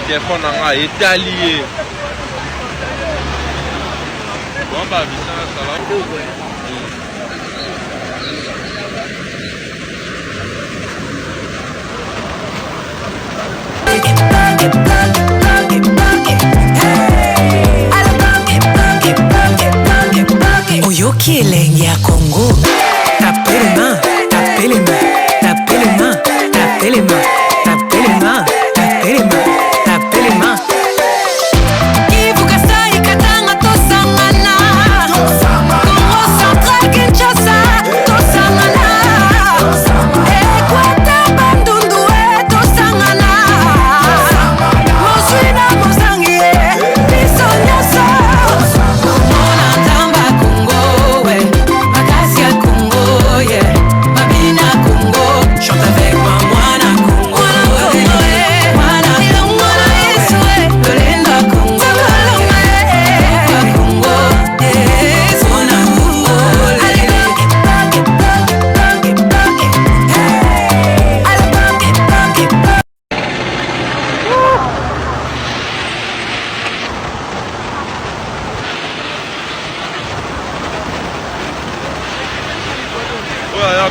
téléphone est allié. Bon bah ça va. Oyoki elenge ya Congo. Tapez les mains, tapez les mains, tapez les mains, tapez les mains, tapez les mains, tapez les mains, tapez les mains.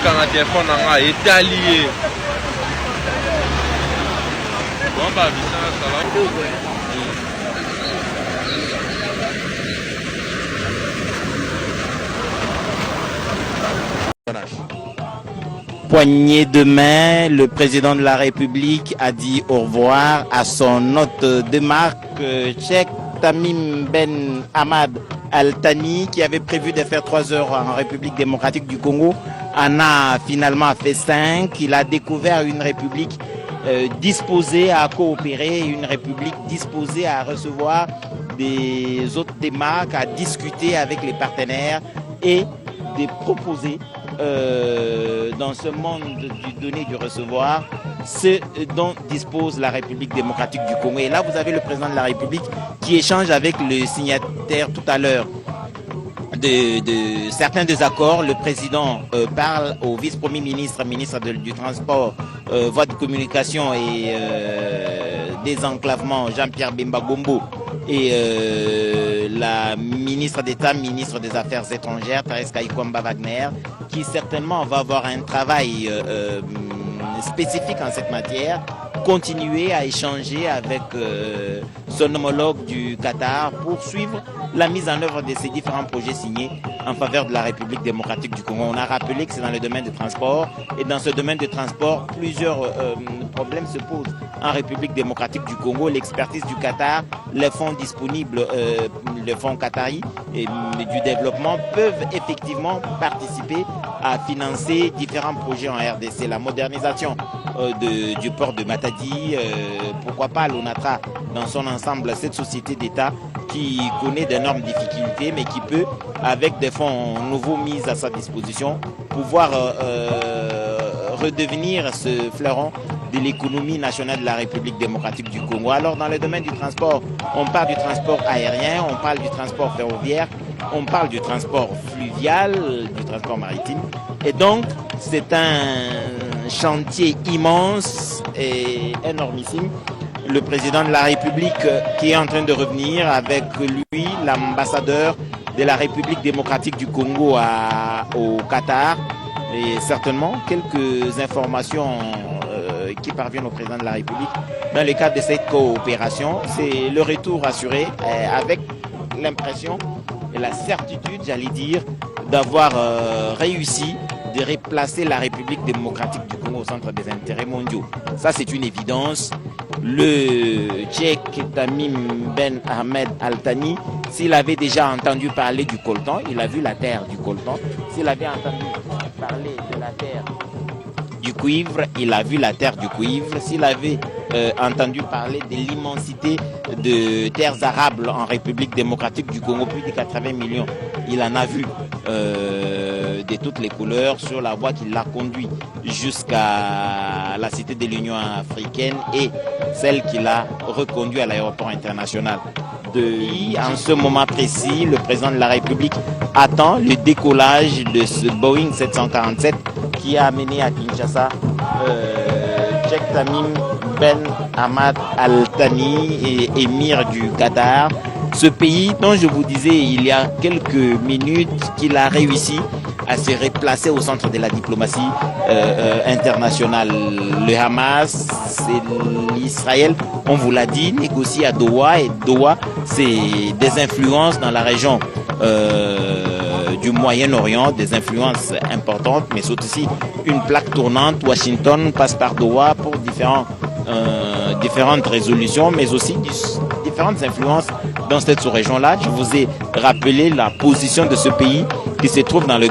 Quand le téléphone est allié. Bon bah ça va. Poignée de main, le président de la République a dit au revoir à son hôte de marque, Cheikh Tamim Ben Hamad Al-Thani, qui avait prévu de faire 3 heures en République démocratique du Congo, en a finalement fait 5. Il a découvert une République disposée à coopérer, une République disposée à recevoir des hôtes de marque, à discuter avec les partenaires et de proposer dans ce monde du donner et du recevoir ce dont dispose la République démocratique du Congo. Et là, vous avez le président de la République qui échange avec le signataire tout à l'heure de certains désaccords. Le président parle au vice-premier ministre, ministre du Transport, voie de communication et désenclavement, Jean-Pierre Bemba Gombo, et la ministre d'État, ministre des Affaires étrangères, Thérèse Kaikwamba Wagner, qui certainement va avoir un travail spécifique en cette matière, continuer à échanger avec son homologue du Qatar pour suivre la mise en œuvre de ces différents projets signés en faveur de la République démocratique du Congo. On a rappelé que c'est dans le domaine du transport, et dans ce domaine de transport, plusieurs problèmes se posent en République démocratique du Congo. L'expertise du Qatar, les fonds disponibles, les fonds qataris et du développement peuvent effectivement participer à financer différents projets en RDC. La modernisation du port de Matadi, pourquoi pas l'ONATRA dans son ensemble, cette société d'État qui connaît d'énormes difficultés mais qui peut, avec des fonds nouveaux mis à sa disposition, pouvoir redevenir ce fleuron de l'économie nationale de la République démocratique du Congo. Alors dans le domaine du transport, on parle du transport aérien, on parle du transport ferroviaire, on parle du transport fluvial, du transport maritime. Et donc c'est un chantier immense et énormissime. Le président de la République qui est en train de revenir, avec lui l'ambassadeur de la République démocratique du Congo au Qatar, et certainement quelques informations qui parviennent au président de la République dans le cadre de cette coopération. C'est le retour assuré avec l'impression et la certitude, j'allais dire, d'avoir réussi de replacer la République démocratique du Congo au centre des intérêts mondiaux. Ça, c'est une évidence. Le Cheikh Tamim Ben Hamad Al-Thani, s'il avait déjà entendu parler du coltan, il a vu la terre du coltan. S'il avait entendu parler de la terre du cuivre, il a vu la terre du cuivre. S'il avait entendu parler de l'immensité de terres arables en République démocratique du Congo, plus de 80 millions, il en a vu de toutes les couleurs sur la voie qui l'a conduit jusqu'à la cité de l'Union africaine et celle qui l'a reconduit à l'aéroport international. En ce moment précis, le président de la République attend le décollage de ce Boeing 747 qui a amené à Kinshasa Cheikh Tamim Ben Hamad Al Thani, émir du Qatar. Ce pays dont je vous disais il y a quelques minutes qu'il a réussi à se replacer au centre de la diplomatie internationale. Le Hamas, c'est l'Israël, on vous l'a dit, négocie à Doha, et Doha, c'est des influences dans la région du Moyen-Orient, des influences importantes, mais c'est aussi une plaque tournante. Washington passe par Doha pour différentes résolutions, mais aussi différentes influences dans cette sous-région-là. Je vous ai rappelé la position de ce pays qui se trouve dans le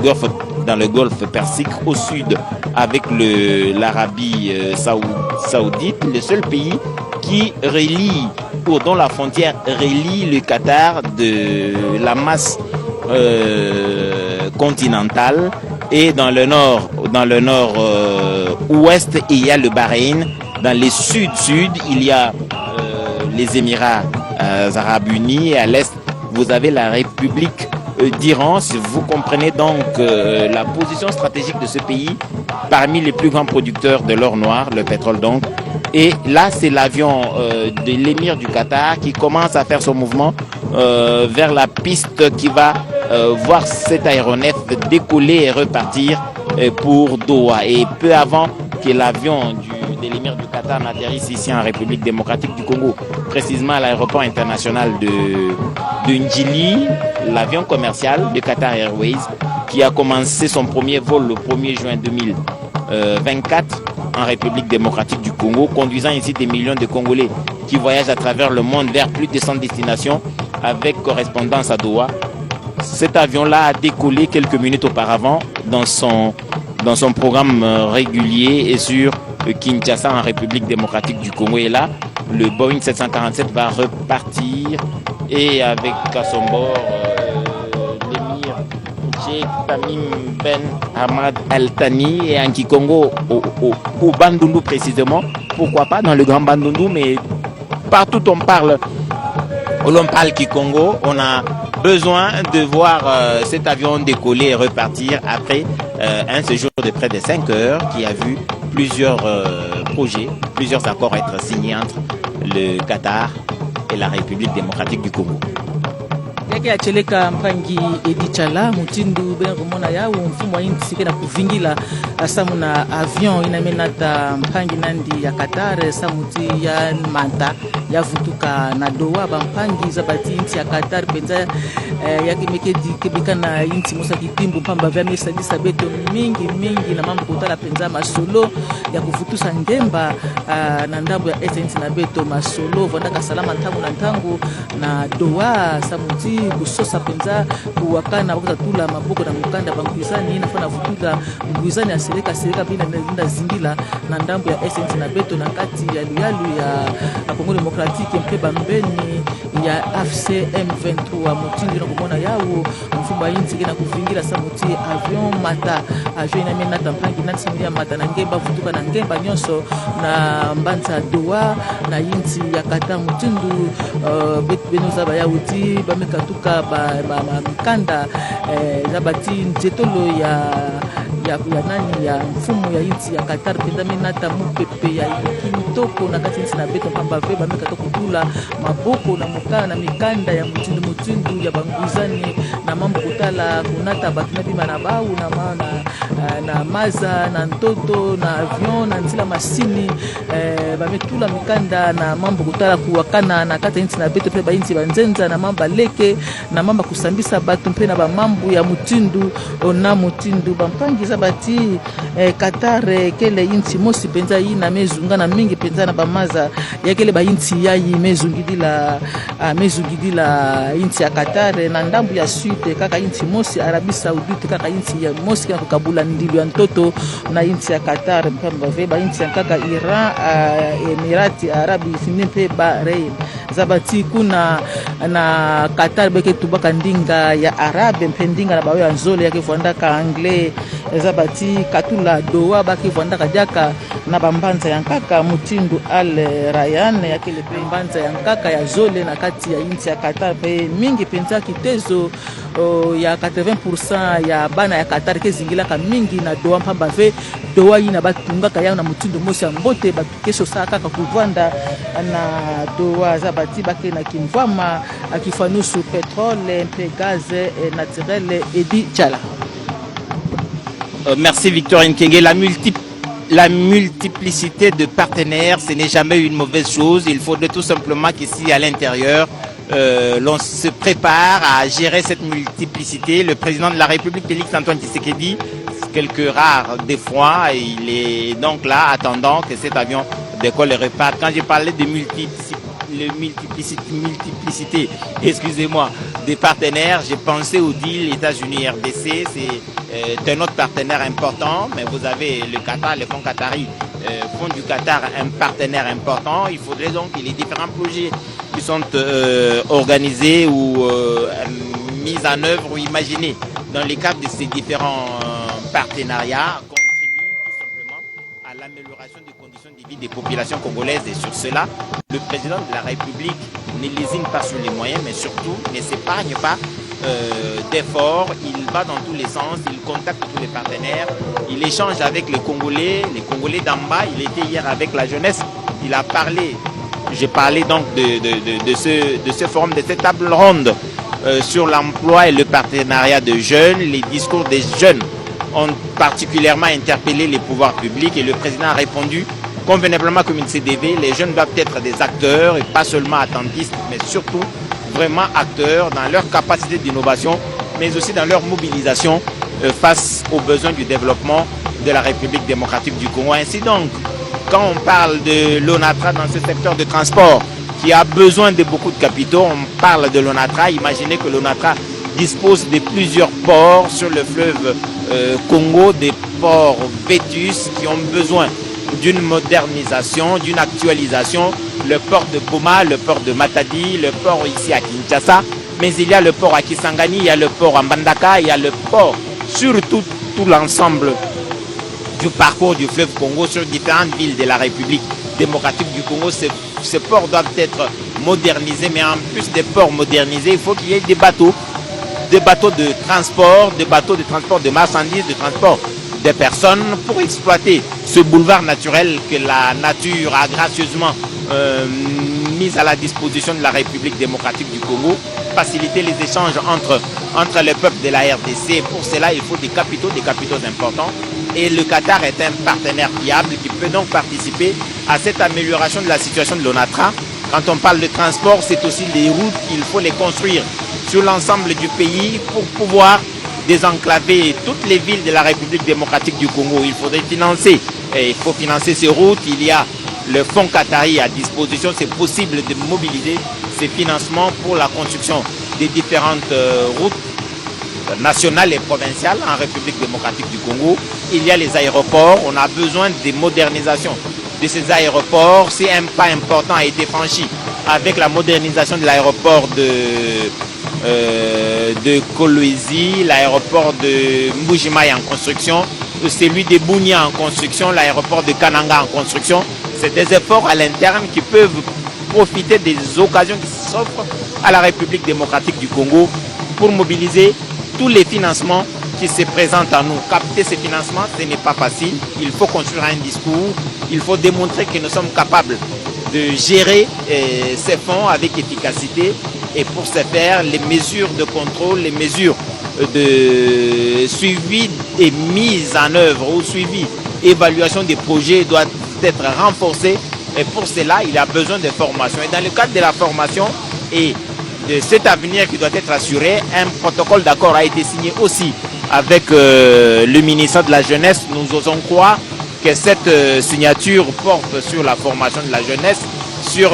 golfe Persique, au sud, avec l'Arabie saoudite, le seul pays qui relie, ou dont la frontière relie le Qatar de la masse continentale. Et dans le nord ouest, il y a le Bahreïn. Dans le sud-sud, il y a les Émirats arabes unis. Et à l'est, vous avez la République d'Iran. Si vous comprenez donc la position stratégique de ce pays, parmi les plus grands producteurs de l'or noir, le pétrole donc. Et là, c'est l'avion de l'émir du Qatar qui commence à faire son mouvement vers la piste qui va voir cet aéronef décoller et repartir pour Doha. Et peu avant que l'avion de l'émir du Qatar n'atterrisse ici en République démocratique du Congo, précisément à l'aéroport international de Ndjili, l'avion commercial de Qatar Airways qui a commencé son premier vol le 1er juin 2024 en République démocratique du Congo, conduisant ici des millions de Congolais qui voyagent à travers le monde vers plus de 100 destinations avec correspondance à Doha. Cet avion-là a décollé quelques minutes auparavant dans son programme régulier et sur Kinshasa en République démocratique du Congo. Et là, le Boeing 747 va repartir et avec à son bord l'émir Sheikh Tamim Ben Hamad Al Thani et en Kikongo au Bandundu précisément. Pourquoi pas dans le Grand Bandundu, mais partout on parle Kikongo, on a besoin de voir cet avion décoller et repartir après un séjour de près de 5 heures qui a vu plusieurs projets, plusieurs accords être signés entre le Qatar et la République démocratique du Congo. yake acheleka mpangi edichala mutindu ben rumona ya mfumo inti sikena kuvingila samu na avion inamenata mpangi nandi ya Qatar samuti ya manta ya vutuka na Doha bampangi zabati inti ya Qatar penza yake mekedi kebikana inti musa kitimbu pamba vya mesa disabeto mingi na mambo kutala penza masolo ya kuvutusa ngemba na ndambo ya essence na beto masolo vondaka salama ntangu na ntangu na Doha samuti kusosa penza kuwakana wakatula maboko na mukanda bangwizani inafana vutuka ngwizani asereka bina nda zingila na ndambo ya essence na beto na kati ya lialu ya Kongo Demokratiki mpeba mbeni ya AFC M23 mutindi na kumona yawo mfumba inti kena kuvingira samuti avion mata avion inamena tampangi nati samuti mata na ngemba vutuka na ngemba nyonso na mbanza Doha na inti ya Qatar mutindu beno zaba ya uti bamekatuka ba mikanda zabati njetolo ya nani ya mfumo ya inti ya Qatar penda menata mupepe ya kitoko na kati inti na beto pamba veba meka tokutula maboko na mukana na mikanda ya mutindu ya banguzani na mambo kutala kunata bakina bima na bau na maana na maza na ntoto na avion na ntila masini bametula mikanda na mambo kutala kuwakana na kati inti na beto pe ba inti banzenza na mamba leke na mamba kusambisa batu mpe na ba mambo ya mutindu ona mutindu bampangiza bati Qatar kele inti mosi penza ina mezunga na mingi penza na bamaza yakele ba inti yayi mezungidila inti ya Qatar na ndambu ya sud kaka inti mosi Arabie Saoudite kaka inti ya mosi kana kukabula ndilu ya ntoto na inti ya Qatar mpamba veba inti ya kaka Iran Emirati Arabi Finimpe Bahrain zabati kuna na Qatar beke tubaka ndinga ya Arabe mpendinga na bawe anzole yake fuandaka anglais Zabati Katula Doa Baki Vanda Kadiaka na bambanza ya nkaka Mutindu Al Ryan ya kile bambanza ya nkaka ya Zole na kati ya inti ya Qatar pe mingi penza kitezo ya 80% ya bana ya Qatar ke zingilaka mingi na Doa mpamba ve Doa ina batungaka ya na Mutindu mosi ya mbote batukesho saka kuvanda na Doa Zabati Baki na kimvama akifanusu pétrole pe gaz naturel Edi Chala. Merci Victor Nkenge. La multiplicité de partenaires, ce n'est jamais une mauvaise chose. Il faudrait tout simplement qu'ici à l'intérieur, l'on se prépare à gérer cette multiplicité. Le président de la République, Félix Antoine Tshisekedi, quelques rares des fois, il est donc là attendant que cet avion décolle et reparte. Quand j'ai parlé de multiplicité, excusez-moi, des partenaires, j'ai pensé au deal États-Unis RDC, c'est un autre partenaire important, mais vous avez le Qatar, le fonds Qatari, fonds du Qatar, un partenaire important. Il faudrait donc que les différents projets qui sont organisés ou mis en œuvre ou imaginés dans le cadre de ces différents partenariats contribuent tout simplement à l'amélioration des conditions de vie des populations congolaises. Et sur cela, le président de la République ne lésine pas sur les moyens, mais surtout ne s'épargne pas d'efforts. Il va dans tous les sens, il contacte tous les partenaires, il échange avec les Congolais d'en bas. Il était hier avec la jeunesse, il a parlé, j'ai parlé donc de ce forum, de cette table ronde sur l'emploi et le partenariat de jeunes. Les discours des jeunes ont particulièrement interpellé les pouvoirs publics et le président a répondu convenablement comme une CDV. Les jeunes doivent être des acteurs et pas seulement attentistes, mais surtout vraiment acteurs dans leur capacité d'innovation, mais aussi dans leur mobilisation face aux besoins du développement de la République démocratique du Congo. Ainsi donc, quand on parle de l'ONATRA dans ce secteur de transport qui a besoin de beaucoup de capitaux, on parle de l'ONATRA. Imaginez que l'ONATRA dispose de plusieurs ports sur le fleuve Congo, des ports vétus qui ont besoin d'une modernisation, d'une actualisation. Le port de Goma, le port de Matadi, le port ici à Kinshasa, mais il y a le port à Kisangani, il y a le port à Mbandaka, il y a le port sur tout l'ensemble du parcours du fleuve Congo sur différentes villes de la République démocratique du Congo. Ces ports doivent être modernisés, mais en plus des ports modernisés, il faut qu'il y ait des bateaux de transport, de marchandises, de transport des personnes pour exploiter ce boulevard naturel que la nature a gracieusement mis à la disposition de la République démocratique du Congo, faciliter les échanges entre les peuples de la RDC. Pour cela, il faut des capitaux importants. Et le Qatar est un partenaire fiable qui peut donc participer à cette amélioration de la situation de l'ONATRA. Quand on parle de transport, c'est aussi des routes, il faut les construire sur l'ensemble du pays pour pouvoir désenclaver toutes les villes de la République démocratique du Congo. Il faudrait financer, et il faut financer ces routes. Il y a le fonds Qatari à disposition, c'est possible de mobiliser ces financements pour la construction des différentes routes nationales et provinciales en République démocratique du Congo. Il y a les aéroports, on a besoin de modernisation de ces aéroports. Si un pas important a été franchi avec la modernisation de l'aéroport de Kolwezi, l'aéroport de Mbujimai en construction, celui de Bunia en construction, l'aéroport de Kananga en construction. C'est des efforts à l'interne qui peuvent profiter des occasions qui s'offrent à la République démocratique du Congo pour mobiliser tous les financements qui se présentent à nous. Capter ces financements, ce n'est pas facile. Il faut construire un discours. Il faut démontrer que nous sommes capables de gérer ces fonds avec efficacité. Et pour ce faire, les mesures de contrôle, les mesures de suivi et mise en œuvre ou suivi, évaluation des projets doivent être renforcées. Et pour cela, il y a besoin de formation. Et dans le cadre de la formation et de cet avenir qui doit être assuré, un protocole d'accord a été signé aussi avec le ministère de la Jeunesse. Nous osons croire que cette signature porte sur la formation de la jeunesse, sur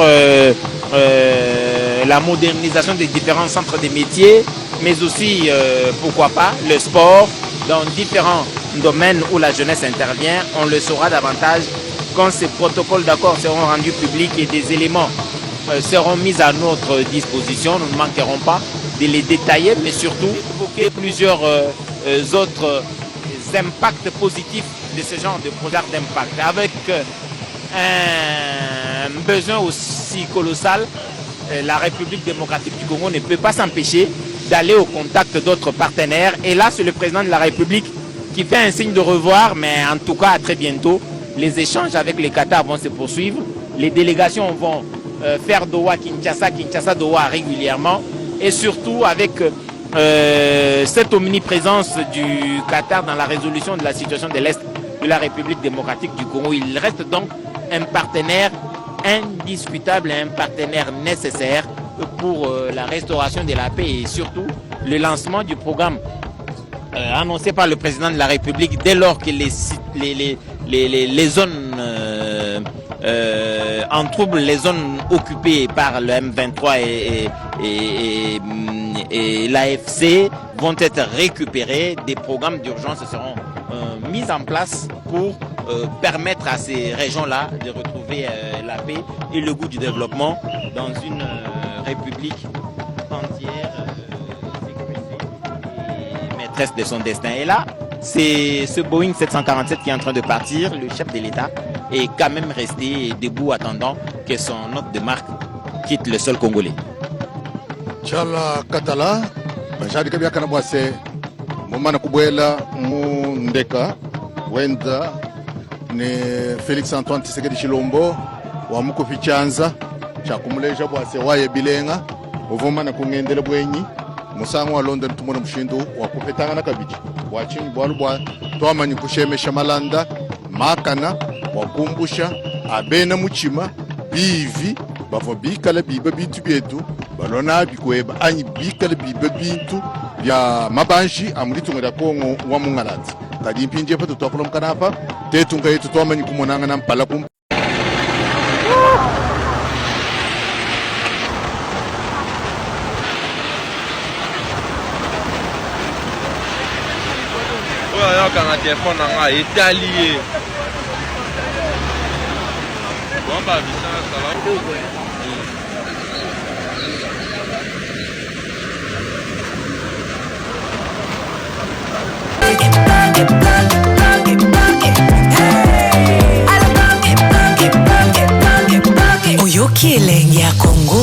la modernisation des différents centres de métiers, mais aussi, pourquoi pas, le sport, dans différents domaines où la jeunesse intervient. On le saura davantage quand ces protocoles d'accord seront rendus publics et des éléments seront mis à notre disposition. Nous ne manquerons pas de les détailler, mais surtout évoquer plusieurs autres impacts positifs de ce genre de projet d'impact. Avec un besoin aussi colossal, la République démocratique du Congo ne peut pas s'empêcher d'aller au contact d'autres partenaires. Et là, c'est le président de la République qui fait un signe de revoir, mais en tout cas, à très bientôt. Les échanges avec les Qatar vont se poursuivre. Les délégations vont faire Doha-Kinshasa, Kinshasa-Doha régulièrement. Et surtout avec cette omniprésence du Qatar dans la résolution de la situation de l'Est de la République démocratique du Congo. Il reste donc un partenaire indiscutable et un partenaire nécessaire pour la restauration de la paix et surtout le lancement du programme annoncé par le président de la République dès lors que les zones en trouble, les zones occupées par le M23 et l'AFC vont être récupérées. Des programmes d'urgence seront mis en place pour permettre à ces régions-là de retrouver la paix et le goût du développement dans une république entière sécurisée et maîtresse de son destin. Et là, c'est ce Boeing 747 qui est en train de partir. Le chef de l'État est quand même resté debout attendant que son hôte de marque quitte le sol congolais. Chala Katala, Bajadi Kabia Kanabwase, Momana Kubuela, Mundeka, Wenda, ne Félix Antoine Tshisekedi Chilombo, Wamuko Fichanza, Chakumuleja Bwase Waye Bilenga, Ovomana Kungendele Bwenyi, Musango wa London Tumono Mshindu, Wakupetanga na Kabiji, Wachini Bwalubwa, Tuamani Kushemesha Malanda, Makana, Wakumbusha, Abena Muchima, Bivi, bavo bikala biba bintu byetu balona bikweba anyi bikala biba bintu bya mabanji amuritungira kongo wa mungalati kadi mpinje pa tutokolo mkanapa tetunga yetu twamanyi kumonanga na mpala kum oyo kana telefone nga etalié bomba bisana sala Oyoki elenge ya Congo.